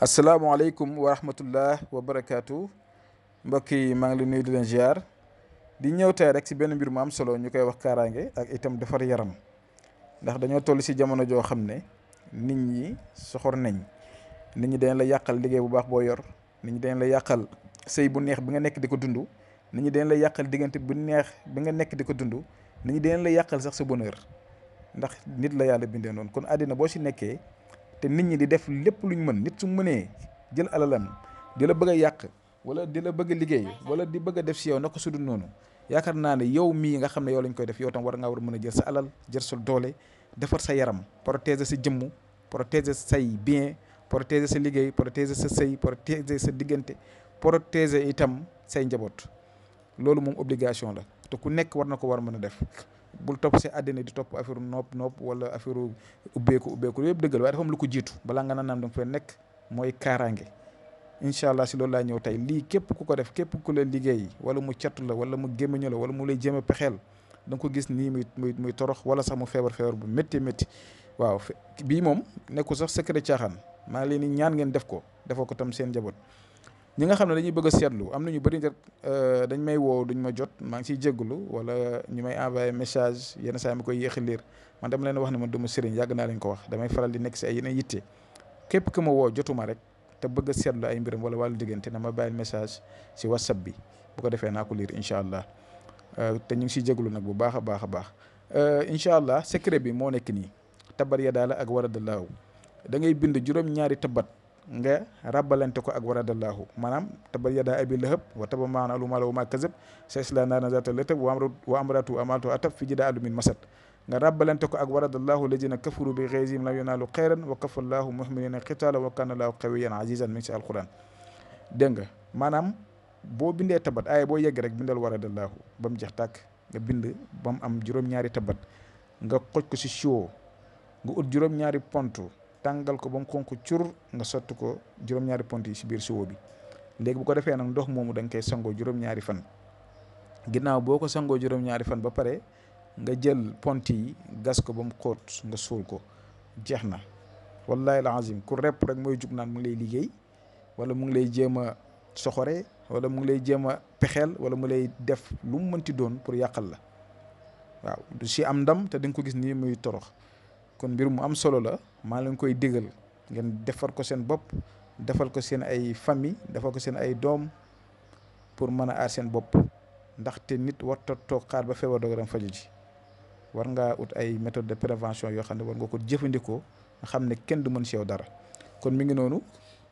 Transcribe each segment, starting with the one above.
asalaamaaleykum wa rahmatullah wa barakaatu mbokk yi maa ngi leen nuyu di leen ziar di ñëw tey rek si benn mbir mu am solo ñu koy wax kaaraange ak itam defar yaram ndax dañoo toll si jamono joo xam ne nit ñi soxor nañ. nit ñi dañ la yàqal liggéey bu baax boo yor, nit ñi dañ la yàqal sëy bu neex bi nga nekk di ko dund, nit ñi dañ la yàqal diggante bu neex bi nga nekk di ko dund, nit ñi dañ la yàqal sax sa bonheur ndax nit la yàlla bindee noonu. kon àddina boo si nekkee te nit ñi di def lépp luñ mën, nit su mënee jël alalam di la bëgg a yàq wala di la bëgg a liggéey wala di bëgg a def si yow naka su dul noonu, yaakaar naa ne yow mii nga xam ne yow lañ koy def yow tam war a mën a jël sa alal, jël sa doole, defar sa yaram, protéger sa jëmm, protéger say bien, protéger sa liggéey, protéger sa sëy, protéger sa diggante, protéger itam say njaboot. loolu moom obligation la te ku nekk war na ko war mën a def. bul topp si àddina di topp affaire nopp wala affaire ubbeeku yëpp dëggal, waaye dafa am lu ko jiitu balaa nga naan danga fay nekk, mooy kaaraange. incha allah si loolu laa ñëw tey. lii képp ku ko def, képp ku la liggéey wala mu catu la wala mu gémmiñu la wala mu lay jéem a pexeel, da nga ko gis nii muy torox wala sax mu feebar bu métti. waaw bii moom nekkul sax secret caaxaan. maa ngi leen di ñaan ngeen def ko, defoo ko tam seen njaboot. ñi nga xam ne dañuy bëgg a seetlu, am na ñu bëri dañ may woo duñ ma jot, maa ngi ciy jégalu, wala ñu may envoyé message yenn saa yi ma koy yéex a lire. man dama leen wax ne man du ma sëriñ, yàgg naa leen ko wax, damay faral di nekk si ay yeneen yitte. képp ku ma woo jotuma rek te bëgg a seetlu ay mbiram wala wàllu diggante na ma bàyyil message si whatsapp bi, bu ko defee naa ko lire incha allah. te ñu ngi siy jégalu nag bu baax a baax. incha allah secret bi moo nekk nii. tabat yadaa la ak waradallaahu. da ngay bind juróom-ñaari tabat nga rabalante ko ak waradallaahu, maanaam tabat yadaa abi lahab wa taba maa anhu maaluhu wa maa kasab sayaslaa naaran zaata lahab wa imra'atuhu hammaalata al-hatab fi jiidihaa hablum min masad. nga rabalante ko ak waradallaahu lazina kafaru bi ghayzihim lam yanaalu xayran wa kafallaahu mu'miniina qitaala wa kaana llaahu qawiyyan azizan mi ngi si alquran. dégg nga maanaam boo bindee tabat aaya boo yegg rek bindal waradallaahu ba mu jeex tàkk. nga bind ba mu am juróom-ñaari tabat nga xoj ko si siwo, nga ut juróom-ñaari pont tàngal ko ba mu xonk cur, nga sotti ko juróom-ñaari pont yi si biir siwo bi. léegi bu ko defee nag ndox moomu da nga koy sangoo juróom-ñaari fan. ginnaaw boo ko sangoo juróom-ñaari fan ba pare nga jël pont yi gas ko ba mu xóot nga suul ko, jeex na. wallahi al azim ku repp rek mooy jug naan mu ngi lay liggéey wala mu ngi lay jéem a soxore wala mu ngi lay jéem a pexeel wala mu lay def lu mu mënti doon pour yàqal la. waaw du si am ndam te di nga ko gis nii muy torox. kon mbir mu am solo la, maa leen koy digal ngeen defar ko seen bopp, defal ko seen ay famille, defal ko seen ay doom pour mën a aar seen bopp. ndaxte nit warta toog xaar ba feebar doog dem faju ji. war ngaa ut ay méthode de prévention yoo xam ne war nga ko jëfandikoo, nga xam ne kenn du mën si yow dara. kon mi ngi noonu,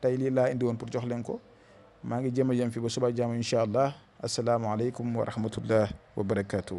tey lii laa indi woon pour jox leen ko. maa ngi jëm fi ba suba jàmm incha allah. asalaamaaleykum wa rahmatullah wa barakaatu.